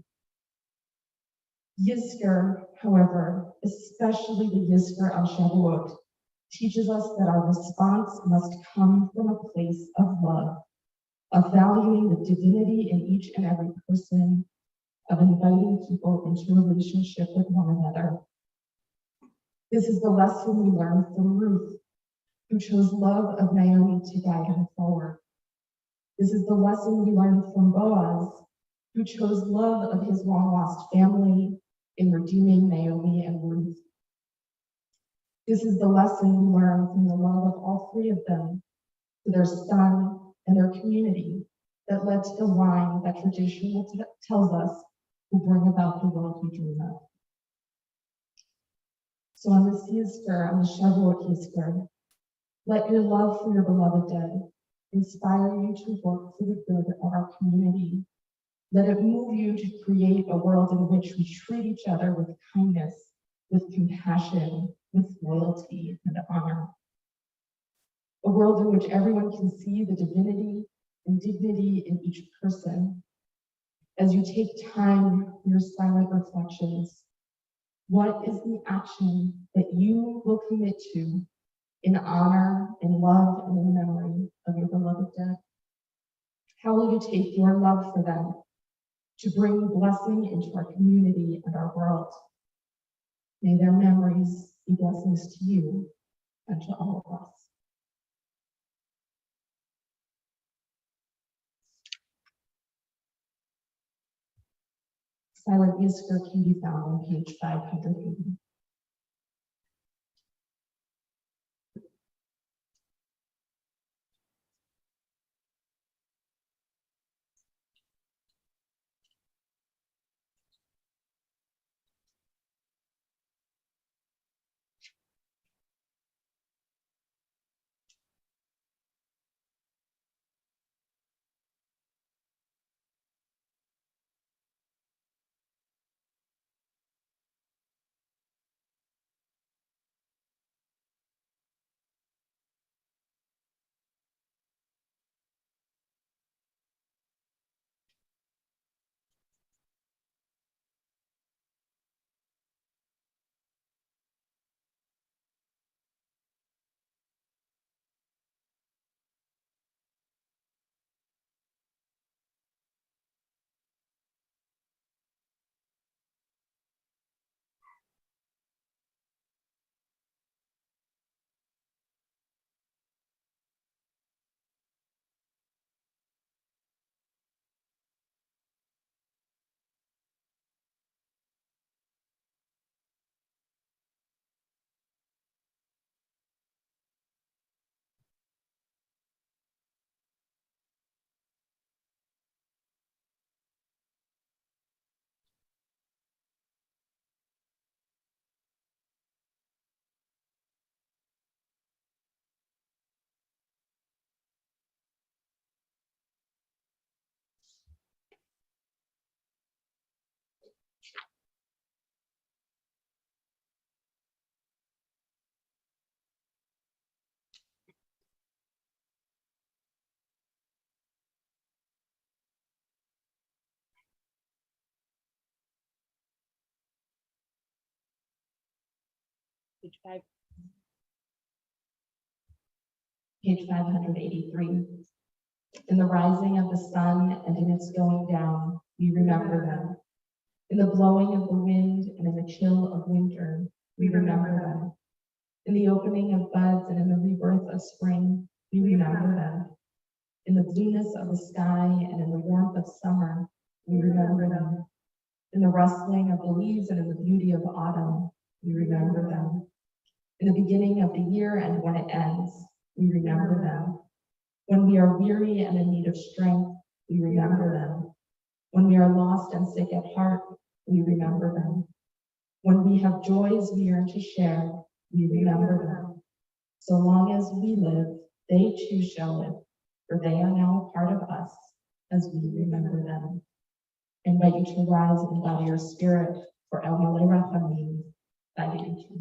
Yizkor, however, especially the Yizkor on Shavuot, teaches us that our response must come from a place of love, of valuing the divinity in each and every person, of inviting people into relationship with one another. This is the lesson we learn from Ruth, who chose love of Naomi to guide her forward. This is the lesson we learn from Boaz, who chose love of his long-lost family in redeeming Naomi and Ruth. This is the lesson we learn from the love of all three of them for their son and their community that led to the line that tradition tells us will bring about the world we dream of. So on this Yizkor, on the Shavuot Yizkor, let your love for your beloved dead inspire you to work for the good of our community Let it move you to create a world in which we treat each other with kindness, with compassion, with loyalty and honor. A world in which everyone can see the divinity and dignity in each person. As you take time for your silent reflections, what is the action that you will commit to in honor, in love, and in memory of your beloved dead? How will you take your love for them to bring blessing into our community and our world? May their memories be blessings to you and to all of us. Silent Yizkor can be found on page 580. Page 583. In the rising of the sun and in its going down, we remember them. In the blowing of the wind and in the chill of winter, we remember them. In the opening of buds and in the rebirth of spring, we remember them. In the blueness of the sky and in the warmth of summer, we remember them. In the rustling of the leaves and in the beauty of autumn, we remember them. In the beginning of the year and when it ends, we remember them. When we are weary and in need of strength, we remember them. When we are lost and sick at heart, we remember them. When we have joys we yearn to share, we remember them. So long as we live, they too shall live, for they are now a part of us as we remember them. I invite you to rise and bow your spirit for El Malay Rachamim, thy dignity.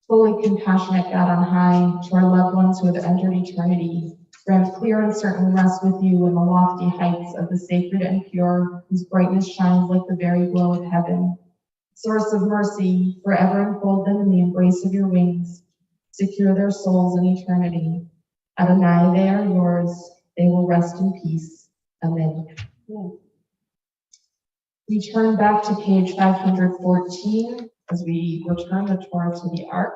Fully compassionate God on high, to our loved ones who have entered eternity, grant clear and certain rest with you in the lofty heights of the sacred and pure, whose brightness shines like the very glow of heaven. Source of mercy, forever enfold them in the embrace of your wings. Secure their souls in eternity. Adonai, they are yours. They will rest in peace. Amen. We turn back to page 514 as we return the Torah to the ark.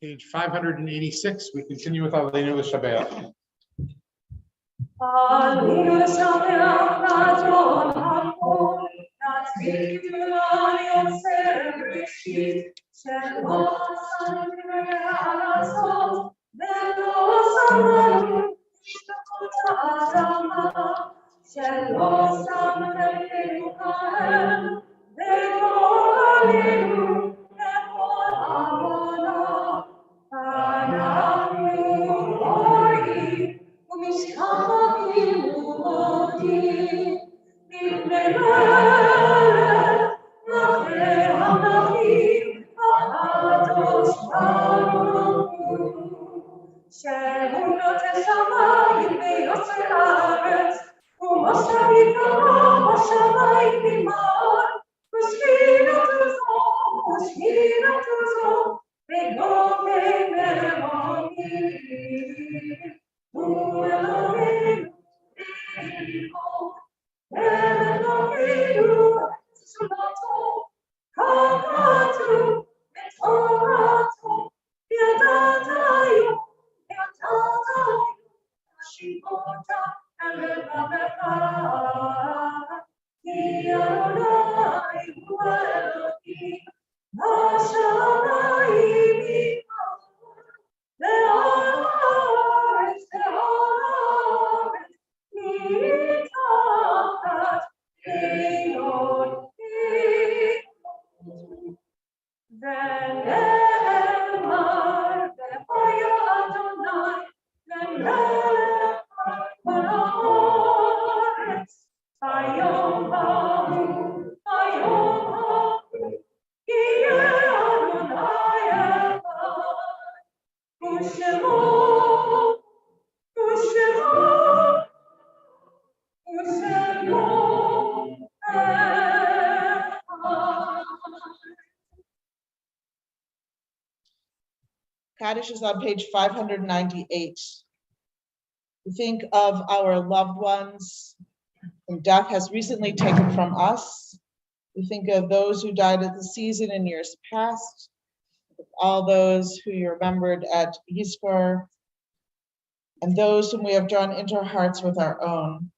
Page 586, we continue with Aleinu L'Shabeach. Kaddish is on page 598. We think of our loved ones whom death has recently taken from us. We think of those who died at the season in years past, all those who you remembered at Yizkor, and those whom we have drawn into our hearts with our own.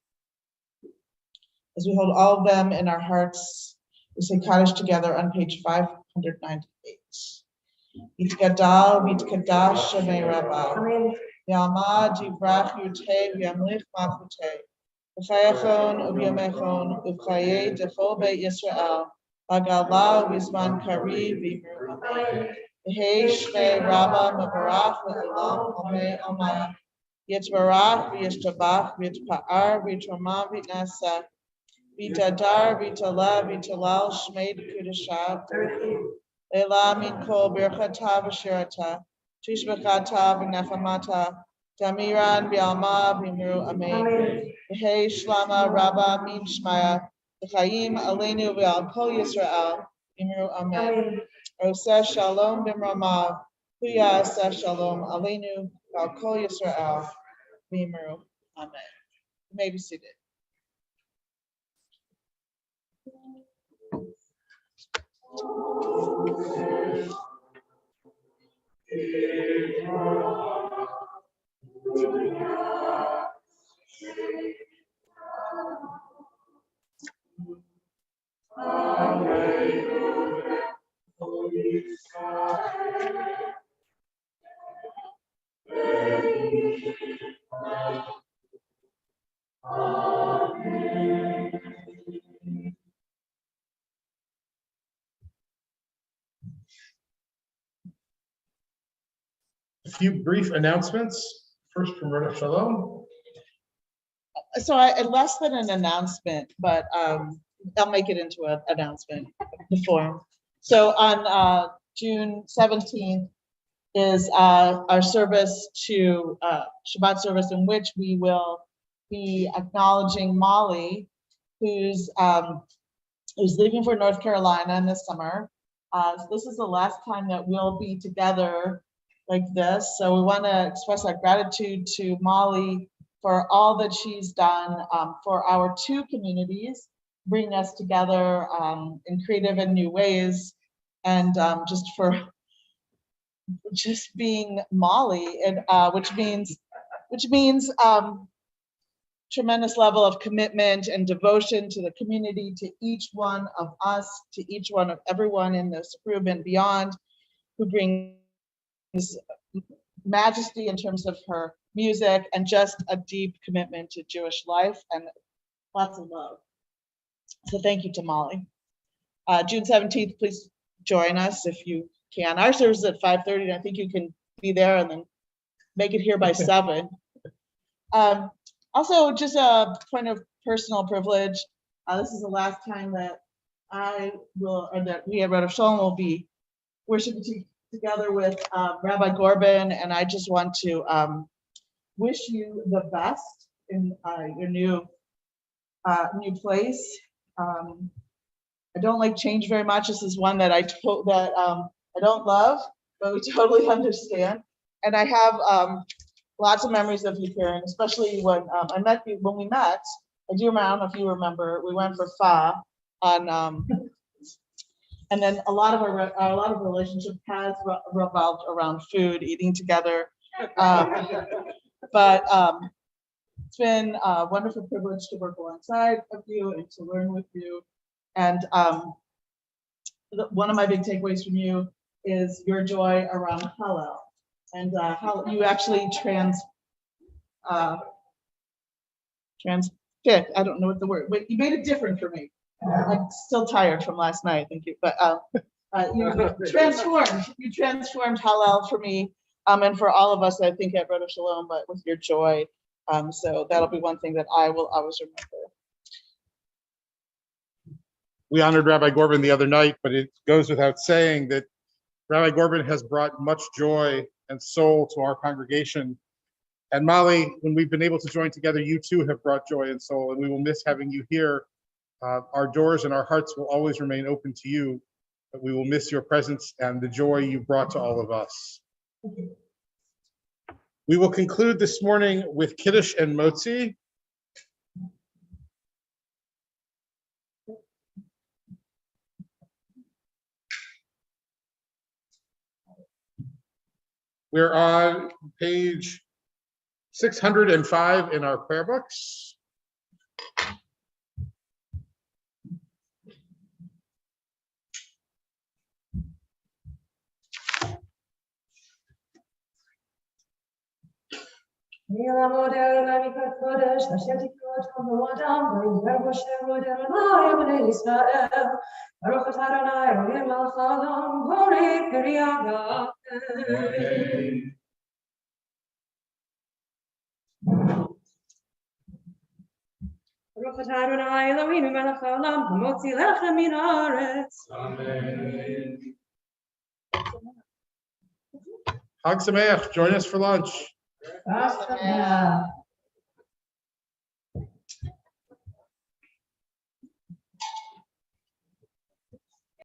As we hold all of them in our hearts, we say Kaddish together on page 598. Yitgadal, Yitkadash, Shemei Rabbah. Yamad, Yivrach, Yutei, Yamlich, Malchutei. V'chayachon, Uvyamechon, Uvchaye, Dechol Beit Yisrael. Bagala, Vizman Kari, Vimru. V'hei Shmei Rabbah, Mabarach, Le'olam, Omei, Omah. Yitzbarach, V'yishtabach, V'yitpa'ar, V'yitrama, V'yitnasa. V'yitadar, V'yitalah, V'yitalal, Shmei D'Kudashah. Leila min kol birchata v'shirata, tishbachata v'nechamata, damiran v'alma v'imru amen. V'hei shlama rabba min shmaya, v'chaim aleinu v'al kol Yisrael, v'imru amen. Oseh shalom b'mramav, huya aseh shalom aleinu v'al kol Yisrael, v'imru amen. You may be seated. A few brief announcements. First from Rona Shalom. So less than an announcement, but I'll make it into an announcement, the form. So on June 17th is our service to Shabbat service, in which we will be acknowledging Molly, who's leaving for North Carolina in the summer. So this is the last time that we'll be together like this. So we want to express our gratitude to Molly for all that she's done for our two communities, bringing us together in creative and new ways, and just being Molly, and which means tremendous level of commitment and devotion to the community, to each one of us, to each one of everyone in this room and beyond, who brings majesty in terms of her music and just a deep commitment to Jewish life and lots of love. So thank you to Molly. June 17th, please join us if you can. Our service is at 5:30, and I think you can be there and then make it here by 7. Also, just a point of personal privilege. This is the last time that we at Red Shalom will be worshiping together with Rabbi Gorbin, and I just want to wish you the best in your new place. I don't like change very much. This is one that I don't love, but we totally understand. And I have lots of memories of you, Karen, especially when I met you. When we met, I do remember. I don't know if you remember. We went for pho on. And then a lot of relationship has revolved around food, eating together. But it's been a wonderful privilege to work alongside of you and to learn with you. And one of my big takeaways from you is your joy around Hallel, and how you actually transfit. I don't know what the word, but you made it different for me. I'm still tired from last night, thank you. But you transformed Hallel for me, and for all of us, I think, at Red Shalom, but with your joy. So that'll be one thing that I will always remember. We honored Rabbi Gorbin the other night, but it goes without saying that Rabbi Gorbin has brought much joy and soul to our congregation. And Molly, when we've been able to join together, you too have brought joy and soul, and we will miss having you here. Our doors and our hearts will always remain open to you, but we will miss your presence and the joy you brought to all of us. We will conclude this morning with Kiddush and Motzi. We're on page 605 in our prayer books. Chag Sameach, join us for lunch.